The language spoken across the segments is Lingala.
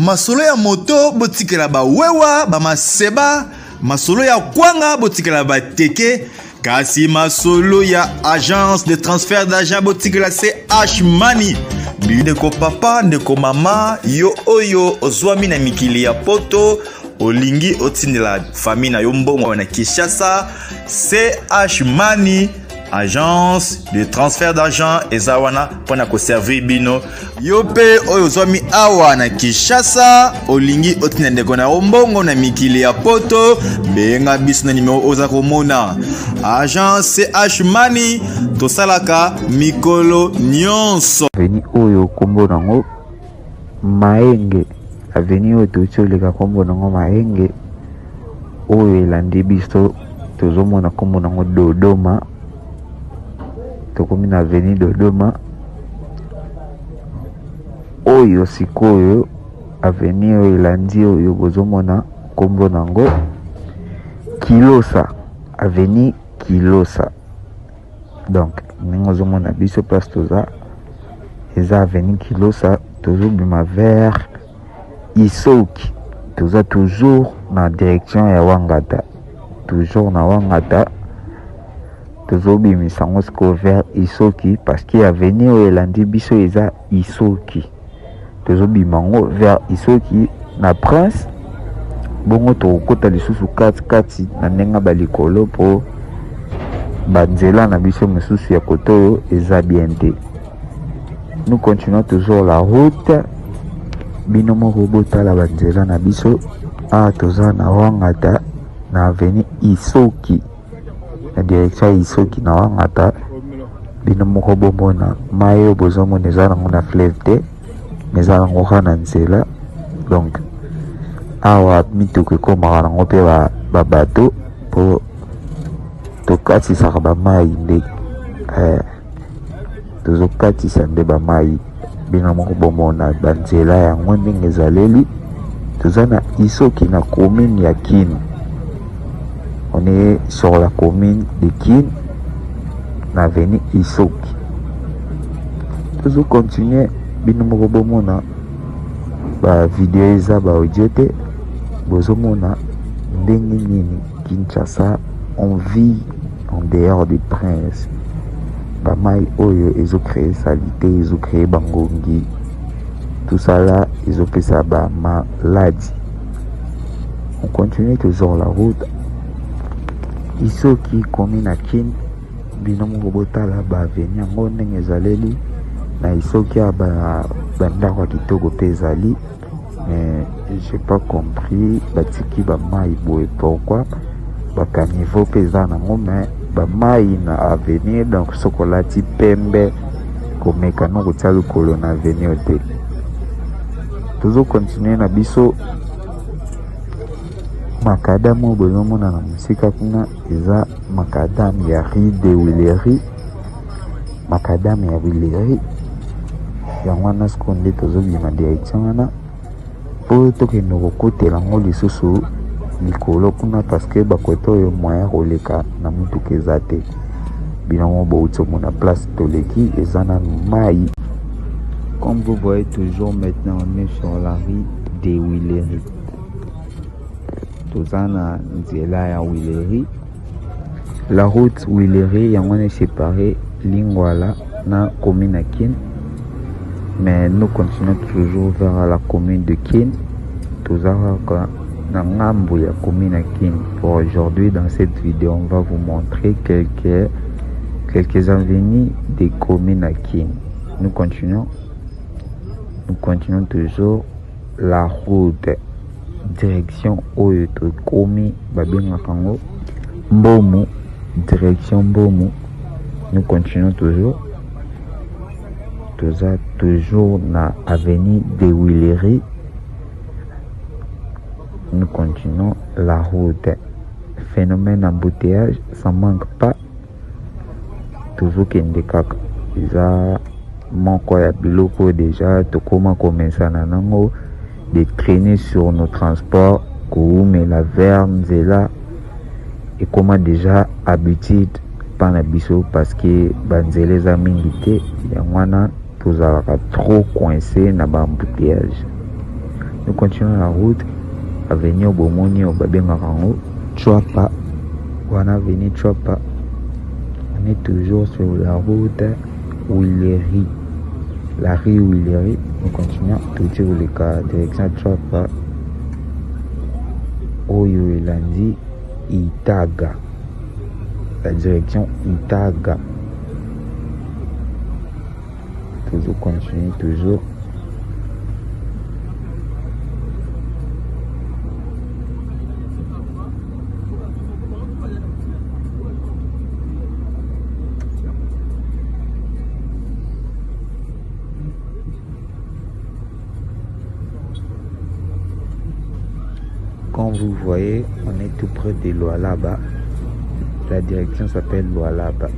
masolo ya moto botikela ba wewa ba maseba, masolo ya kwanga botikela ba teke, kasi masolo ya agence de transfert d'argent botikela CH Money. Ndeko papa, ndeko mama, yo oyo ozwami na mikili ya poto, olingi otindela famille na yo mbongo na Kinshasa, CH Money, agence de transfert d'argent ezawana pona ko servir bino. Yo pe oyo ozwami awa na Kinshasa, olingi otindela ndeko na mbongo na mikili ya poto, benga biso na numéro oza komona. Agence CH Money tosalaka mikolo nyonso. Veni oyo kombo nango Mahenge, aveni oyo tocholeka kombo nango Mahenge, oyo elandi biso tozomona kombo nango Dodoma, tokomi na aveni Dodoma. Oyo sikoyo aveni oyo elandi oyo bozomona kombo nango Kilosa, aveni Kilosa. Donc ndenge ozomona biso place toza eza aveni Kilosa, tozobima vers Isoki, toza toujours na direction ya Wangata, toujours na Wangata, tozobimisa ngo siko vers Isoki parce que aveni oyo elandi biso eza Isoki, tozobima ngo vers Isoki na Prince. Bongo tokota lisusu kati na ndenge balikolo po banzela na biso mosusu ya koto eza bien te. Nous continuons toujours la route. Bino moko botala banzela na biso toza na Wangata na aveni Isoki, na direction Isoki na Wangata. Bino moko bomona mayo bozomona eza nango na fleuve te, mais eza nango na nzela. Donc awa mituku ekomaka nango mpe babato po tokatisaka bamai nde tozokatisa nde bamai. Bino moko bomona banzela yango ndenge ezaleli. Toza na Isoki na commune ya Kin, on est sur la commune de Kin na aveni Isoki. Tozo continuer, bino moko bomona ba video eza ba audio te, bozomona ndenge nini Kinshasa on vit en dehors des princes. Bamai oyo ezo créer salité, ezo créer bangongi, tout ça là ezo pesa ba maladie. On continue toujours la route. Isoki komi na Kin, bino moko botala ba aveni yango ndenge ezaleli. Na Isoki bandako ya kitoko pe ezali, mais j'ai pas compris batiki bamai boye pourquoi bakaniveau pe eza nango, mais bamai na avenir. Donc sokolati pembe komeka no kotia likolo na avenir te. Tozo continue na biso. Makadam oyo bozomona na mosika kuna eza makadam ya Rue de Willery, makadam ya Willery yango wana siko nde tozobima direction wana po tokende kokotela ngo lisusu likolo kuna parce que bakoto oyo moyen koleka na mutuka eza te. Bino bouti omona place toleki eza na mai. Comme vous voyez toujours maintenant on est sur la rue de Willery, toza na nzela ya Willery. La route Willery yango wana séparée Lingwala na commune ya Kin, mais nous continuons toujours vers la commune de Kin. Tozaraka na ngambo ya commune ya Kin. Pour aujourd'hui, dans cette vidéo, on va vous montrer quelques avenues des communes à Kin. Nous continuons toujours la route direction oyo tokomi babengaka ngo Mbomu, direction Mbomu. Nous continuons toujours na avenue de Willery. Nous continuons la route. Phénomène embouteillage, ça manque pas. Toujours kende kaka eza moko ya biloko déjà tokoma komesa na nango de traîner sur nos transports koumela vers nzela et comment déjà habitude pana biso parce que banzela eza mingi te, yango wana tozalaka trop coincé na ba embouteillage. Nous continuons la route à venir au Bomoni au Babengarango, Chouapa. On a venu Chouapa. On est toujours sur la route Willery. La rue Willery. Nous continuons toujours le cas direction Chouapa. Oyo Elandi Itaga. La direction Itaga. Toujours continuer, toujours. Comme vous voyez, on est tout près de Lualaba. La direction s'appelle Lualaba.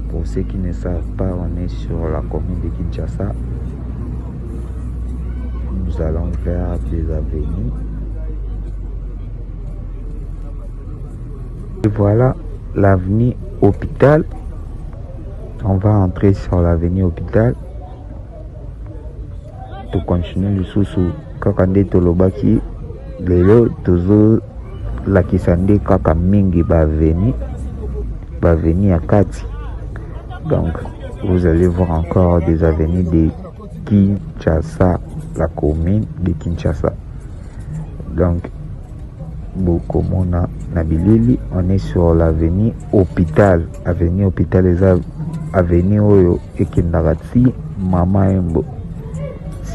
Pour ceux qui ne savent pas, on est sur la commune de Kinshasa. Nous allons vers des avenues. Et voilà l'avenue Hôpital. On va entrer sur l'avenue Hôpital. Pour continuer le sous-sous Kakande Tolobaki. Lelo toujours la Kisande Kaka Mingi Baveni à Kati. Donc vous allez voir encore des avenues de Kinshasa, la commune de Kinshasa. Donc Bokomona Nabilili, on est sur l'avenue Hôpital. Avenue Hôpital, les avenues Oyo Ekendarati Mama Embo.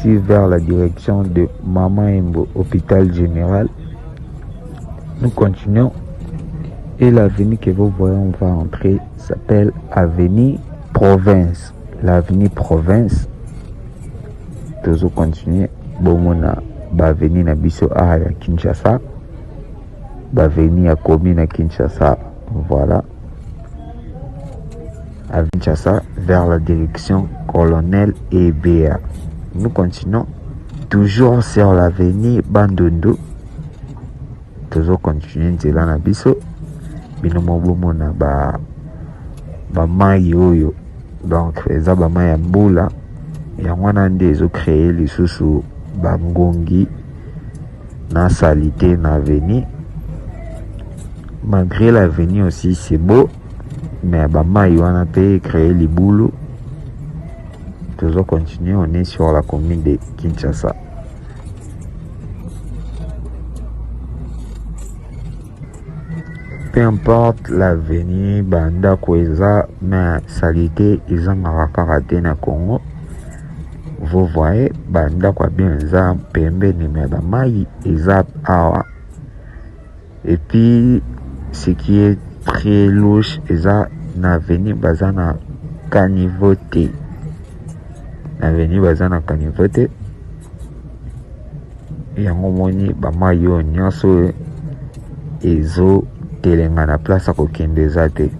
Vers la direction de Mama Embo, hôpital général. Nous continuons et l'avenue que vous voyez, on va entrer, s'appelle avenue Province. L'avenue Province. Toujours continuer. Bomona baveni na biso à Kinshasa. Baveni à commune à Kinshasa. Voilà. À Kinshasa vers la direction Colonel Ebea. Nous continuons toujours sur l'avenue Bandundu. Toujours continuer de la nabiso. Binomobomo na ba mai yoyo. Donc eza ba mai ya mbula. Ya wana nde ezo créer lisusu bangongi na salité na avenue. Malgré l'avenue aussi c'est beau, mais ba mai wana peut créer les boulots. Toujours continuer, on est sur la commune de Kinshasa. Peu importe l'avenue, banda kweza, mais salité, ils ont karaté na Congo. Vous voyez, banda kwa bien za pembe ni medamai, ils awa. Et puis, ce qui est très louche, ils ont na avenue bazana caniveauté. Avenue bazana caniveauté. Yango moni bama yo nyonso ezo telenga na place à kokende zate.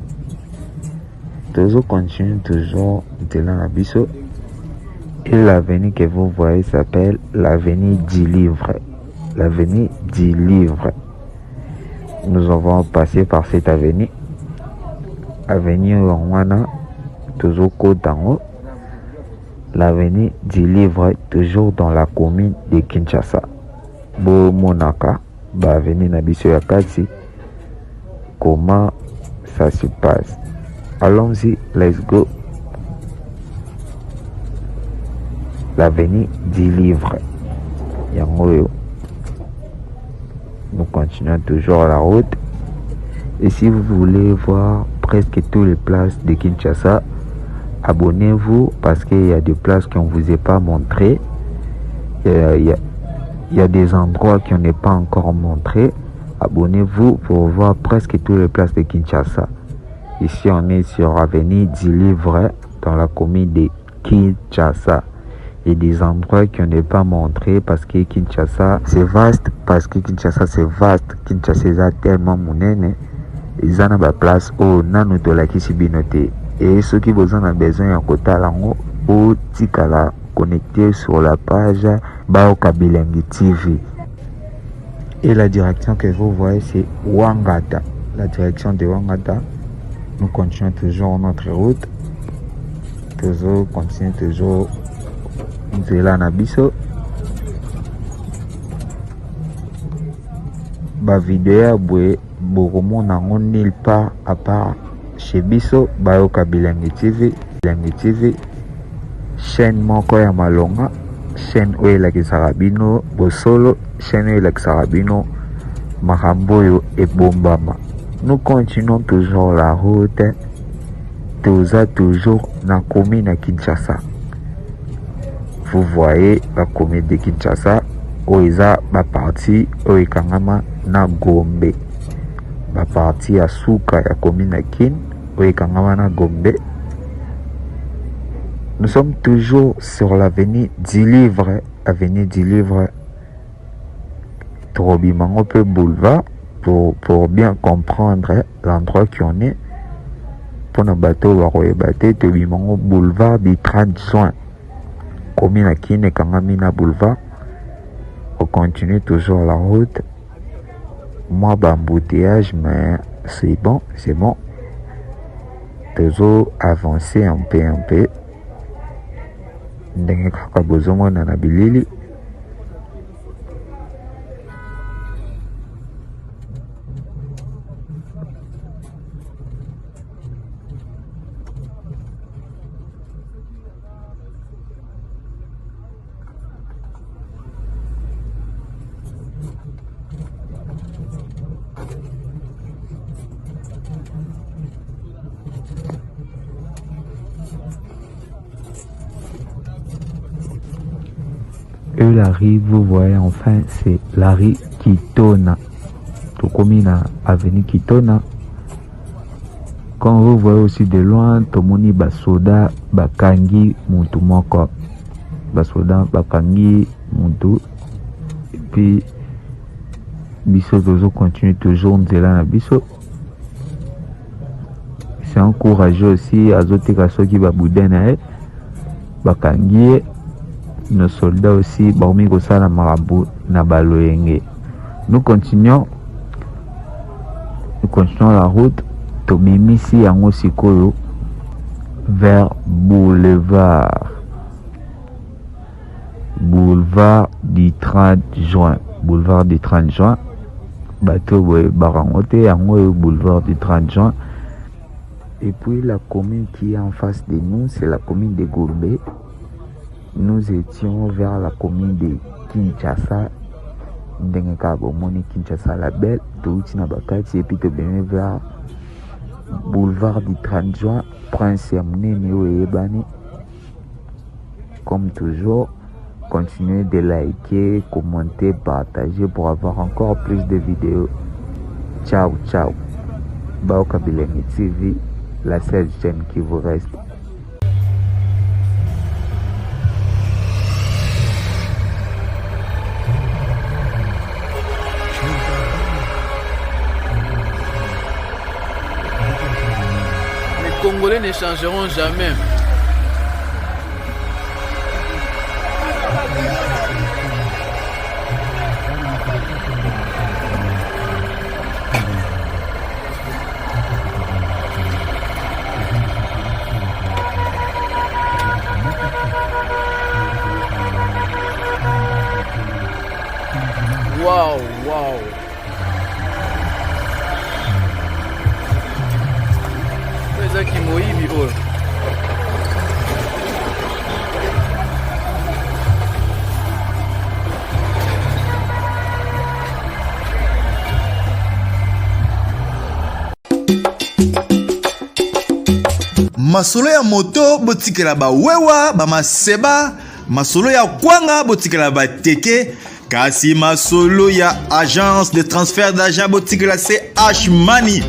Toujours continue toujours de la biso. Et l'avenue que vous voyez s'appelle l'avenue du Livre. L'avenue du Livre. Nous avons passé par cette avenue. Avenue Rwanda, toujours côte en haut. L'avenue du Livre, toujours dans la commune de Kinshasa. Bo Monaka, ba avenue Nabiso Yakati. Comment ça se passe? Allons-y, let's go. L'avenue du Livre. Yangoyo. Nous continuons toujours la route. Et si vous voulez voir presque toutes les places de Kinshasa, abonnez-vous parce qu'il y a des places qu'on ne vous a pas montrées. Il y a des endroits qu'on n'est pas encore montrés. Abonnez-vous pour voir presque toutes les places de Kinshasa. Ici, on est sur l'avenue du Livre dans la commune de Kinshasa. Il y a des endroits qu'on n'est pas montrés parce que Kinshasa, c'est vaste. Parce que Kinshasa, c'est vaste. Kinshasa, c'est tellement monene. Ils ont une place où nous de la Kisibinoté. Et ceux qui vous ont besoin de côté lango ou tikala connecté sur la page Bao Kabilengi TV. Et la direction que vous voyez, c'est Wangata. La direction de Wangata. Nous continuons toujours notre route. Toujours, continue toujours de la Nabiso. ba vidéo ya boye bokomona ngo nulle part à part chez biso bayoka Bilengi TV chaîne moko ya malonga, chaîne oyo elakisaka bino bosolo, chaîne oyo elakisaka bino makambo oyo ebombama. Nous continuons toujours la route, toujours na commune à Kinshasa. Vous voyez la commune de Kinshasa, oiza ba parti oikangama na Gombe. Ba parti ya suka ya commune à Kin, oikangama na Gombe. Nous sommes toujours sur l'avenue du Livre, avenue du Livre, Trobimango peu boulevard, pour bien comprendre l'endroit qu'on est. Pour nos bateaux, Trobimango boulevard du 30 juin. Commune à Kin et Kangamina boulevard. On continue toujours la route. Moi, embouteillage, mais c'est bon. Toujours avancer un peu. Ndenge kaka bozomona na bilili. La rue, vous voyez enfin, c'est la rue Kitona. Tout comme avenue Kitona. Quand vous voyez aussi de loin, Tomoni Basoda, Bakangi, Muntu Moko. Basoda, Bakangi, Muntu. Et puis, Bisso Dozo continue toujours Nzela na Bisso. C'est encouragé aussi à Zote Kasoki Baboudena, Bakangi. Nos soldats aussi, Baomi Gosala Marabout, Nabaloyenge. Nous continuons la route, Tobimisi Yango Sikolo, vers boulevard du 30 juin. Boulevard du 30 juin. Bateau Barangote, Yango boulevard du 30 juin. Et puis la commune qui est en face de nous, c'est la commune de Gourbet. Nous étions vers la commune de Kinshasa. Kinshasa la belle, et puis vers boulevard du 30 juin, Prince Yamne Ebani. Comme toujours, continuez de liker, commenter, partager pour avoir encore plus de vidéos. Ciao. Bayoka Bilengi TV, la seule chaîne qui vous reste. Les Congolais ne changeront jamais. Wow. Eza kimoyibi oyo. Masolo ya moto botikela ba wewa ba maseba, masolo ya kwanga botikela ba teke. Kasi masolo ya agence de transfert d'argent botikela CH Money.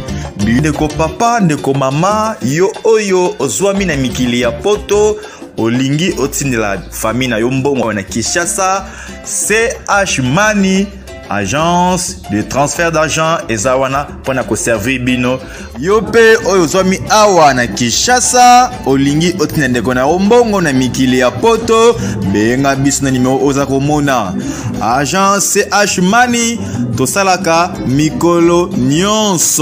Ndeko papa, ndeko mama, yo oyo ozwami na mikili ya poto, olingi otindela famille na yo mbongo na Kinshasa, CH Money, agence de transfert d'argent ezawana pona ko servir bino. Yo pe oyo ozwami awa na Kinshasa, olingi otindela ndeko na mbongo na mikili ya poto, benga biso na numéro oza komona. Agence CH Money, tosalaka mikolo nyonso.